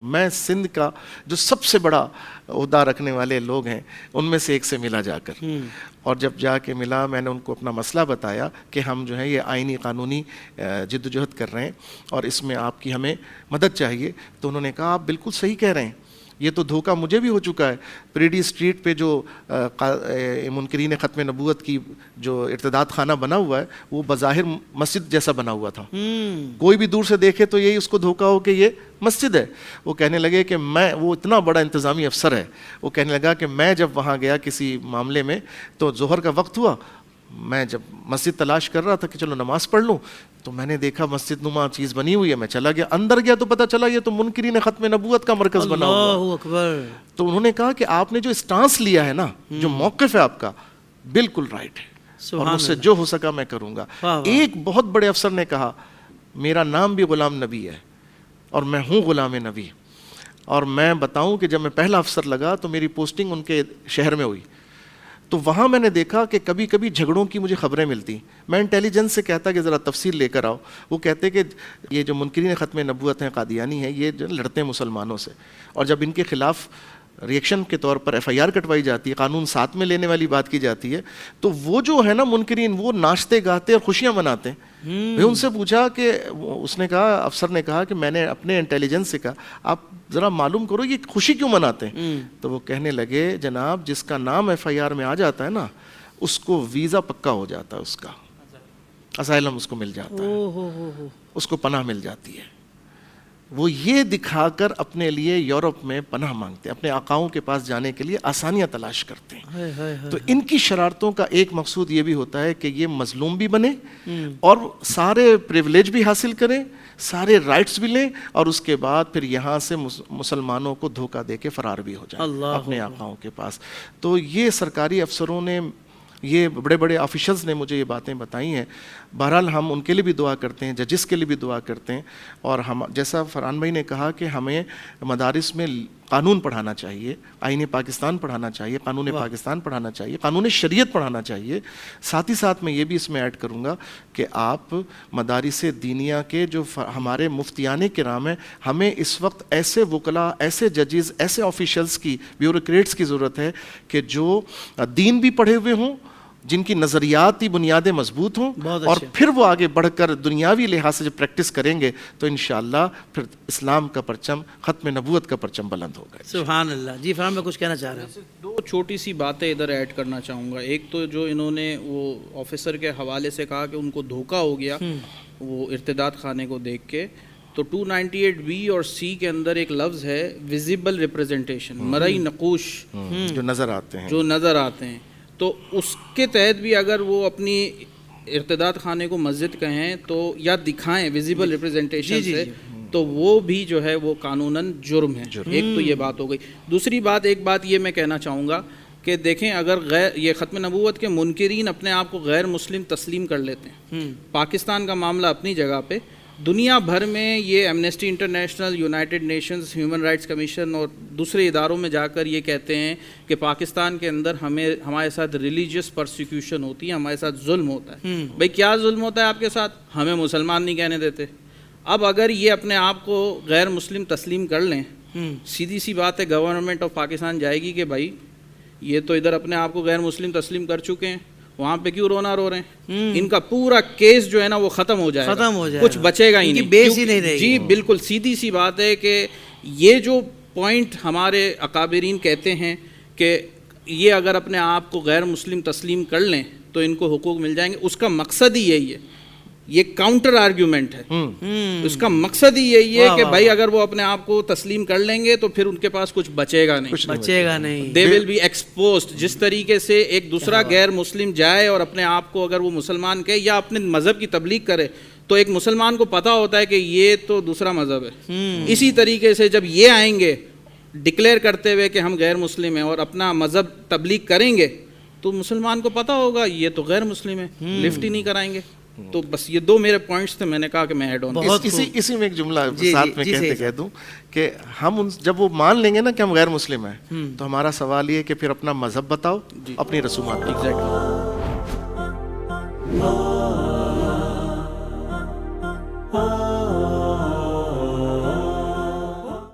میں سندھ کا جو سب سے بڑا عہدہ رکھنے والے لوگ ہیں ان میں سے ایک سے ملا جا کر، اور جب جا کے ملا میں نے ان کو اپنا مسئلہ بتایا کہ ہم جو ہے یہ آئینی قانونی جد و جہد کر رہے ہیں اور اس میں آپ کی ہمیں مدد چاہیے، تو انہوں نے کہا آپ بالکل صحیح کہہ رہے ہیں، یہ تو دھوکہ مجھے بھی ہو چکا ہے۔ پریڈی اسٹریٹ پہ جو منکرین ختم نبوت کی جو ارتداد خانہ بنا ہوا ہے وہ بظاہر مسجد جیسا بنا ہوا تھا، کوئی بھی دور سے دیکھے تو یہی اس کو دھوکہ ہو کہ یہ مسجد ہے۔ وہ کہنے لگے کہ وہ اتنا بڑا انتظامی افسر ہے، وہ کہنے لگا کہ میں جب وہاں گیا کسی معاملے میں تو ظہر کا وقت ہوا، میں جب مسجد تلاش کر رہا تھا کہ چلو نماز پڑھ لوں تو میں نے دیکھا مسجد نما چیز بنی ہوئی ہے، میں چلا گیا، اندر گیا تو پتہ چلا یہ تو منکرین ختم نبوت کا مرکز بنا ہوا ہے۔ اللہ اکبر۔ تو انہوں نے کہا کہ آپ نے جو اسٹانس لیا ہے نا، جو موقف ہے آپ کا، بالکل رائٹ ہے اور مجھ سے جو ہو سکا میں کروں گا۔ ایک بہت بڑے افسر نے کہا میرا نام بھی غلام نبی ہے اور میں ہوں غلام نبی، اور میں بتاؤں کہ جب میں پہلا افسر لگا تو میری پوسٹنگ ان کے شہر میں ہوئی، تو وہاں میں نے دیکھا کہ کبھی کبھی جھگڑوں کی مجھے خبریں ملتی، میں انٹیلیجنس سے کہتا کہ ذرا تفصیل لے کر آؤ، وہ کہتے کہ یہ جو منکرین ختم نبوت ہیں قادیانی ہیں یہ جو لڑتے ہیں مسلمانوں سے، اور جب ان کے خلاف ریئیکشن کے طور پر ایف آئی آر کٹوائی جاتی ہے، قانون ساتھ میں لینے والی بات کی جاتی ہے، تو وہ جو ہے نا منکرین وہ ناچتے گاتے اور خوشیاں مناتے ہیں۔ میں ان سے پوچھا کہ اس نے کہا، افسر نے کہا کہ میں نے اپنے انٹیلیجنس سے کہا آپ ذرا معلوم کرو یہ خوشی کیوں مناتے ہیں؟ تو وہ کہنے لگے جناب جس کا نام ایف آئی آر میں آ جاتا ہے نا اس کو ویزا پکا ہو جاتا ہے، اس کا اسائلم اس کو مل جاتا ہے، اس کو پناہ مل جاتی ہے۔ وہ یہ دکھا کر اپنے لیے یورپ میں پناہ مانگتے ہیں، اپنے آقاؤں کے پاس جانے کے لیے آسانیاں تلاش کرتے ہیں۔ تو ان کی شرارتوں کا ایک مقصود یہ بھی ہوتا ہے کہ یہ مظلوم بھی بنے اور سارے پریولیج بھی حاصل کریں، سارے رائٹس بھی لیں، اور اس کے بعد پھر یہاں سے مسلمانوں کو دھوکہ دے کے فرار بھی ہو جائیں اپنے آقاؤں کے پاس۔ تو یہ سرکاری افسروں نے، یہ بڑے بڑے آفیشلز نے مجھے یہ باتیں بتائی ہیں۔ بہرحال ہم ان کے لیے بھی دعا کرتے ہیں، ججز کے لیے بھی دعا کرتے ہیں، اور ہم جیسا فرحان بھائی نے کہا کہ ہمیں مدارس میں قانون پڑھانا چاہیے، آئین پاکستان پڑھانا چاہیے، قانون پاکستان پڑھانا چاہیے، قانون شریعت پڑھانا چاہیے۔ ساتھ ہی ساتھ میں یہ بھی اس میں ایڈ کروں گا کہ آپ مدارس دینیہ کے جو ہمارے مفتیان کرام ہیں، ہمیں اس وقت ایسے وکلاء، ایسے ججز، ایسے آفیشلز کی، بیوروکریٹس کی ضرورت ہے کہ جو دین بھی پڑھے ہوئے ہوں، جن کی نظریاتی بنیادیں مضبوط ہوں، اور پھر وہ آگے بڑھ کر دنیاوی لحاظ سے جب پریکٹس کریں گے تو انشاءاللہ پھر اسلام کا پرچم، ختم نبوت کا پرچم بلند ہوگا۔ سبحان اللہ۔ جی فرحان میں کچھ کہنا چاہ رہا ہوں۔ دو چھوٹی سی باتیں ادھر ایڈ کرنا چاہوں گا۔ ایک تو جو انہوں نے وہ آفیسر کے حوالے سے کہا کہ ان کو دھوکہ ہو گیا وہ ارتداد خانے کو دیکھ کے، تو 298 بی اور سی کے اندر ایک لفظ ہے ویزیبل ریپریزنٹیشن، مرئی نقوش جو نظر آتے ہیں، تو اس کے تحت بھی اگر وہ اپنی ارتداد خانے کو مسجد کہیں تو یا دکھائیں ویزیبل ریپریزنٹیشن سے، تو وہ بھی جو ہے وہ قانوناً جرم ہے۔ ایک تو یہ بات ہو گئی۔ دوسری بات، ایک بات یہ میں کہنا چاہوں گا کہ دیکھیں اگر یہ ختم نبوت کے منکرین اپنے آپ کو غیر مسلم تسلیم کر لیتے ہیں، پاکستان کا معاملہ اپنی جگہ پہ، دنیا بھر میں یہ Amnesty international, United nations, human rights commission اور دوسرے اداروں میں جا کر یہ کہتے ہیں کہ پاکستان کے اندر ہمارے ساتھ ریلیجیس پرسیکیوشن ہوتی ہے، ہمارے ساتھ ظلم ہوتا ہے۔ بھائی کیا ظلم ہوتا ہے آپ کے ساتھ؟ ہمیں مسلمان نہیں کہنے دیتے۔ اب اگر یہ اپنے آپ کو غیر مسلم تسلیم کر لیں، سیدھی سی بات ہے گورنمنٹ آف پاکستان جائے گی کہ بھائی یہ تو ادھر اپنے آپ کو غیر مسلم تسلیم کر چکے ہیں، وہاں پہ کیوں رونا رو رہے ہیں؟ ان کا پورا کیس جو ہے نا وہ ختم ہو جائے گا، کچھ بچے گا ہی نہیں، بیس ہی نہیں رہے گی۔ جی بالکل سیدھی سی بات ہے کہ یہ جو پوائنٹ ہمارے اکابرین کہتے ہیں کہ یہ اگر اپنے آپ کو غیر مسلم تسلیم کر لیں تو ان کو حقوق مل جائیں گے، اس کا مقصد ہی یہی ہے، یہ کاؤنٹر آرگیومنٹ ہے، اس کا مقصد ہی یہی ہے کہ بھائی اگر وہ اپنے آپ کو تسلیم کر لیں گے تو پھر ان کے پاس کچھ بچے گا نہیں، دے ول بی ایکسپوزڈ۔ جس طریقے سے ایک دوسرا غیر مسلم جائے اور اپنے آپ کو اگر وہ مسلمان کہے یا اپنے مذہب کی تبلیغ کرے تو ایک مسلمان کو پتہ ہوتا ہے کہ یہ تو دوسرا مذہب ہے، اسی طریقے سے جب یہ آئیں گے ڈکلیئر کرتے ہوئے کہ ہم غیر مسلم ہیں اور اپنا مذہب تبلیغ کریں گے تو مسلمان کو پتہ ہوگا یہ تو غیر مسلم ہے، لفٹ ہی نہیں کرائیں گے۔ تو بس یہ دو میرے پوائنٹس تھے، میں نے کہا کہ میں ایڈ آن اسی میں ایک جملہ ساتھ میں کہہ دوں کہ ہم جب وہ مان لیں گے نا کہ ہم غیر مسلم ہیں تو ہمارا سوال یہ ہے کہ پھر اپنا مذہب بتاؤ، اپنی رسومات۔ ایگزیکٹلی۔